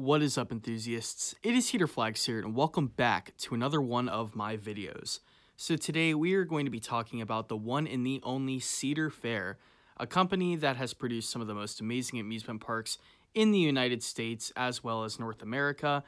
What is up, enthusiasts? It is Cedar Flags here, and welcome back to another one of my videos. So today we are going to be talking about the one and the only Cedar Fair, a company that has produced some of the most amazing amusement parks in the United States as well as North America.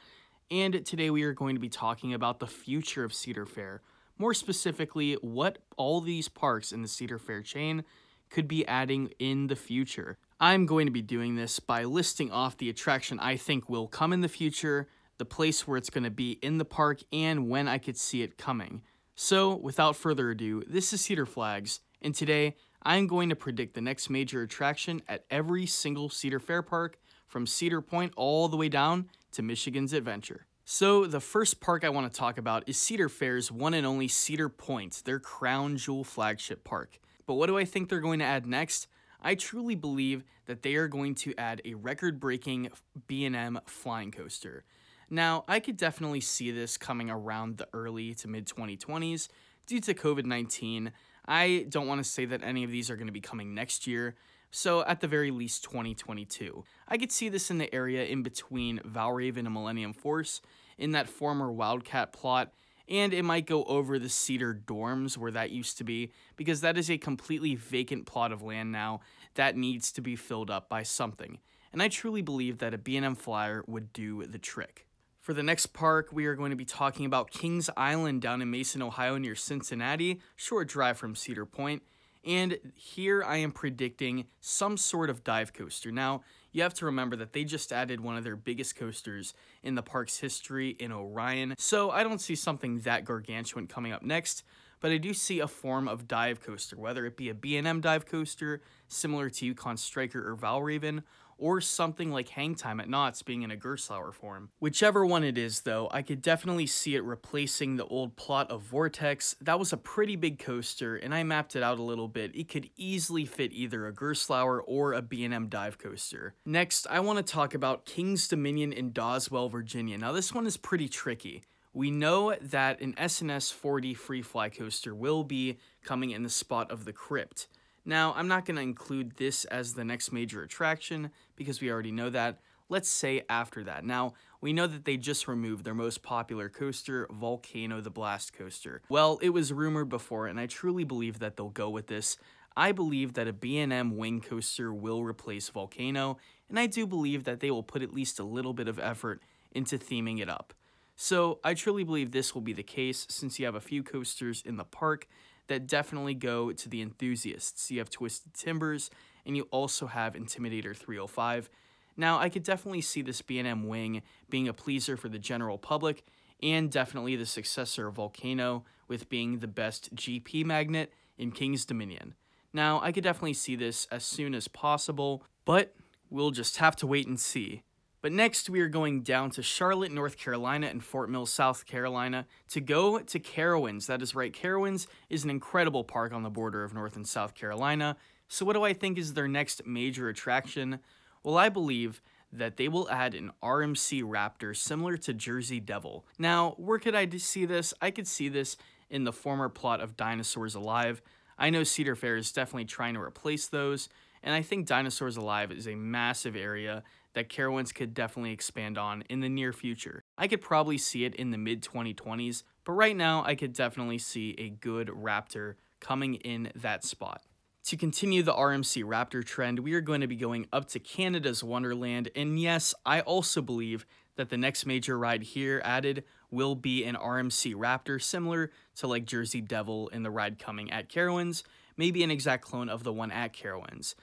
And today we are going to be talking about the future of Cedar Fair, more specifically what all these parks in the Cedar Fair chain could be adding in the future. I'm going to be doing this by listing off the attraction I think will come in the future, the place where it's going to be in the park, and when I could see it coming. So, without further ado, this is Cedar Flags, and today I'm going to predict the next major attraction at every single Cedar Fair park, from Cedar Point all the way down to Michigan's Adventure. So, the first park I want to talk about is Cedar Fair's one and only Cedar Point, their crown jewel flagship park. But what do I think they're going to add next? I truly believe that they are going to add a record-breaking B&M flying coaster. Now, I could definitely see this coming around the early to mid-2020s. Due to COVID-19, I don't want to say that any of these are going to be coming next year, so at the very least 2022. I could see this in the area in between Valravn and Millennium Force, in that former Wildcat plot, and it might go over the Cedar Dorms where that used to be, because that is a completely vacant plot of land now that needs to be filled up by something. And I truly believe that a B&M Flyer would do the trick. For the next park, we are going to be talking about Kings Island down in Mason, Ohio near Cincinnati, short drive from Cedar Point. And here I am predicting some sort of dive coaster. Now, you have to remember that they just added one of their biggest coasters in the park's history in Orion, so I don't see something that gargantuan coming up next, but I do see a form of dive coaster, whether it be a B&M dive coaster, similar to Yukon Striker or Valravn, or something like Hang Time at Knott's being in a Gerstlauer form. Whichever one it is, though, I could definitely see it replacing the old plot of Vortex. That was a pretty big coaster, and I mapped it out a little bit. It could easily fit either a Gerstlauer or a B&M dive coaster. Next, I want to talk about King's Dominion in Doswell, Virginia. Now, this one is pretty tricky. We know that an S&S 4D free fly coaster will be coming in the spot of the Crypt. Now, I'm not going to include this as the next major attraction because we already know that. Let's say after that. Now, we know that they just removed their most popular coaster, Volcano the Blast Coaster. Well, it was rumored before, and I truly believe that they'll go with this. I believe that a B&M wing coaster will replace Volcano, and I do believe that they will put at least a little bit of effort into theming it up. So, I truly believe this will be the case since you have a few coasters in the park that definitely go to the enthusiasts. You have Twisted Timbers, and you also have Intimidator 305. Now, I could definitely see this B&M wing being a pleaser for the general public, and definitely the successor of Volcano, with being the best GP magnet in King's Dominion. Now, I could definitely see this as soon as possible, but we'll just have to wait and see. But next, we are going down to Charlotte, North Carolina, and Fort Mill, South Carolina, to go to Carowinds. That is right, Carowinds is an incredible park on the border of North and South Carolina. So what do I think is their next major attraction? Well, I believe that they will add an RMC Raptor similar to Jersey Devil. Now, where could I see this? I could see this in the former plot of Dinosaurs Alive. I know Cedar Fair is definitely trying to replace those, and I think Dinosaurs Alive is a massive area that Carowinds could definitely expand on in the near future. I could probably see it in the mid-2020s, but right now I could definitely see a good Raptor coming in that spot. To continue the RMC Raptor trend, we are going to be going up to Canada's Wonderland, and yes, I also believe that the next major ride here added will be an RMC Raptor, similar to like Jersey Devil in the ride coming at Carowinds, maybe an exact clone of the one at Carowinds.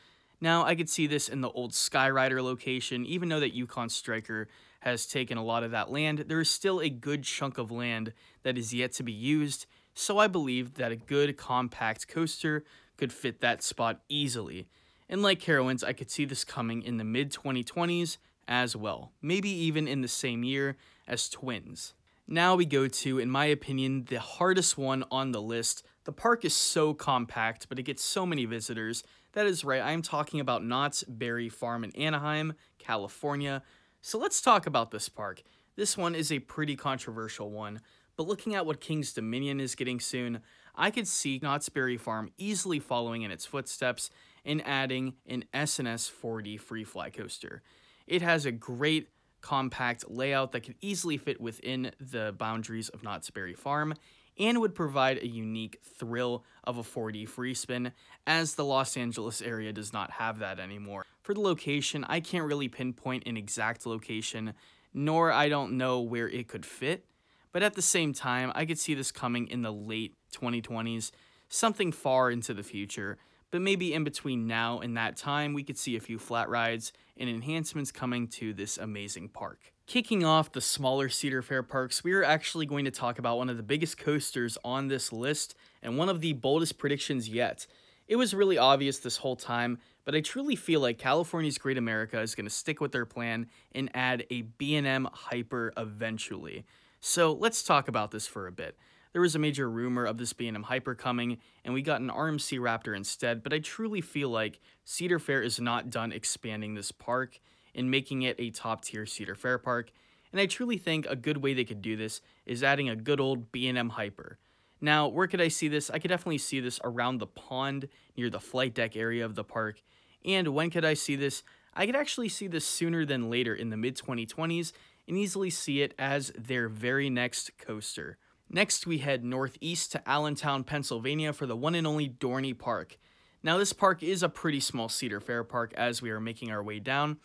Now, I could see this in the old Skyrider location. Even though that Yukon Striker has taken a lot of that land, there is still a good chunk of land that is yet to be used, so I believe that a good compact coaster could fit that spot easily. And like Carowinds, I could see this coming in the mid-2020s as well, maybe even in the same year as Twins. Now we go to, in my opinion, the hardest one on the list. The park is so compact, but it gets so many visitors. That is right, I'm talking about Knott's Berry Farm in Anaheim, California. So let's talk about this park. This one is a pretty controversial one, but looking at what King's Dominion is getting soon, I could see Knott's Berry Farm easily following in its footsteps and adding an S&S 4D free fly coaster. It has a great compact layout that could easily fit within the boundaries of Knott's Berry Farm and would provide a unique thrill of a 4D free spin, as the Los Angeles area does not have that anymore. For the location, I can't really pinpoint an exact location, nor I don't know where it could fit, but at the same time, I could see this coming in the late 2020s, something far into the future, but maybe in between now and that time, we could see a few flat rides and enhancements coming to this amazing park. Kicking off the smaller Cedar Fair parks, we are actually going to talk about one of the biggest coasters on this list and one of the boldest predictions yet. It was really obvious this whole time, but I truly feel like California's Great America is going to stick with their plan and add a B&M Hyper eventually. So let's talk about this for a bit. There was a major rumor of this B&M Hyper coming, and we got an RMC Raptor instead, but I truly feel like Cedar Fair is not done expanding this park and making it a top-tier Cedar Fair park, and I truly think a good way they could do this is adding a good old B&M Hyper. Now, where could I see this? I could definitely see this around the pond near the flight deck area of the park, and when could I see this? I could actually see this sooner than later in the mid-2020s and easily see it as their very next coaster. Next, we head northeast to Allentown, Pennsylvania for the one and only Dorney Park. Now, this park is a pretty small Cedar Fair park as we are making our way down,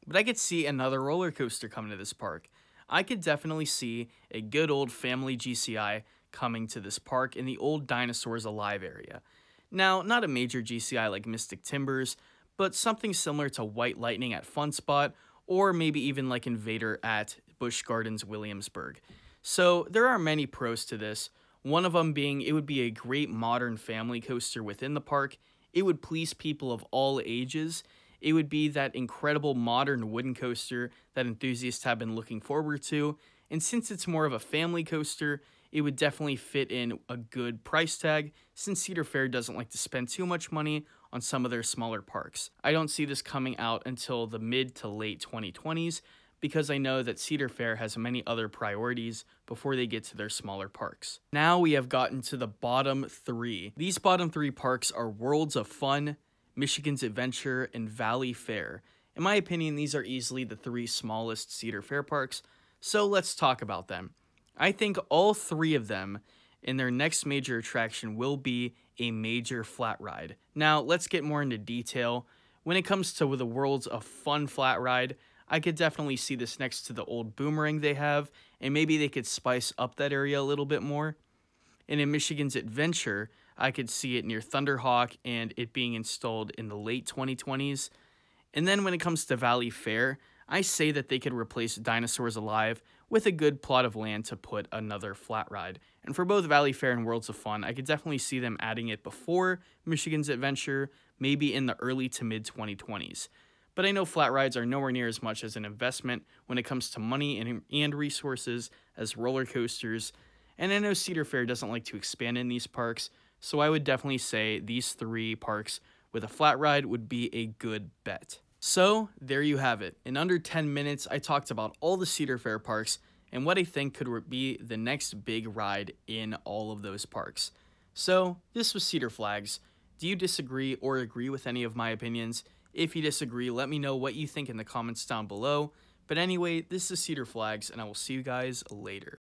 but I could see another roller coaster coming to this park. I could definitely see a good old family GCI coming to this park in the old Dinosaurs Alive area. Now, not a major GCI like Mystic Timbers, but something similar to White Lightning at Fun Spot, or maybe even like Invader at Busch Gardens Williamsburg. So there are many pros to this, one of them being it would be a great modern family coaster within the park, it would please people of all ages, it would be that incredible modern wooden coaster that enthusiasts have been looking forward to, and since it's more of a family coaster, it would definitely fit in a good price tag since Cedar Fair doesn't like to spend too much money on some of their smaller parks. I don't see this coming out until the mid to late 2020s, because I know that Cedar Fair has many other priorities before they get to their smaller parks. Now we have gotten to the bottom three. These bottom three parks are Worlds of Fun, Michigan's Adventure, and Valleyfair. In my opinion, these are easily the three smallest Cedar Fair parks, so let's talk about them. I think all three of them in their next major attraction will be a major flat ride. Now, let's get more into detail. When it comes to the Worlds of Fun flat ride, I could definitely see this next to the old boomerang they have, and maybe they could spice up that area a little bit more. And in Michigan's Adventure, I could see it near Thunderhawk and it being installed in the late 2020s. And then when it comes to Valleyfair, I say that they could replace Dinosaurs Alive with a good plot of land to put another flat ride. And for both Valleyfair and Worlds of Fun, I could definitely see them adding it before Michigan's Adventure, maybe in the early to mid 2020s. But I know flat rides are nowhere near as much as an investment when it comes to money and resources as roller coasters, and I know Cedar Fair doesn't like to expand in these parks, so I would definitely say these three parks with a flat ride would be a good bet. So there you have it. In under 10 minutes, I talked about all the Cedar Fair parks and what I think could be the next big ride in all of those parks. So this was Cedar Flags. Do you disagree or agree with any of my opinions? If you disagree, let me know what you think in the comments down below. But anyway, this is Cedar Flags, and I will see you guys later.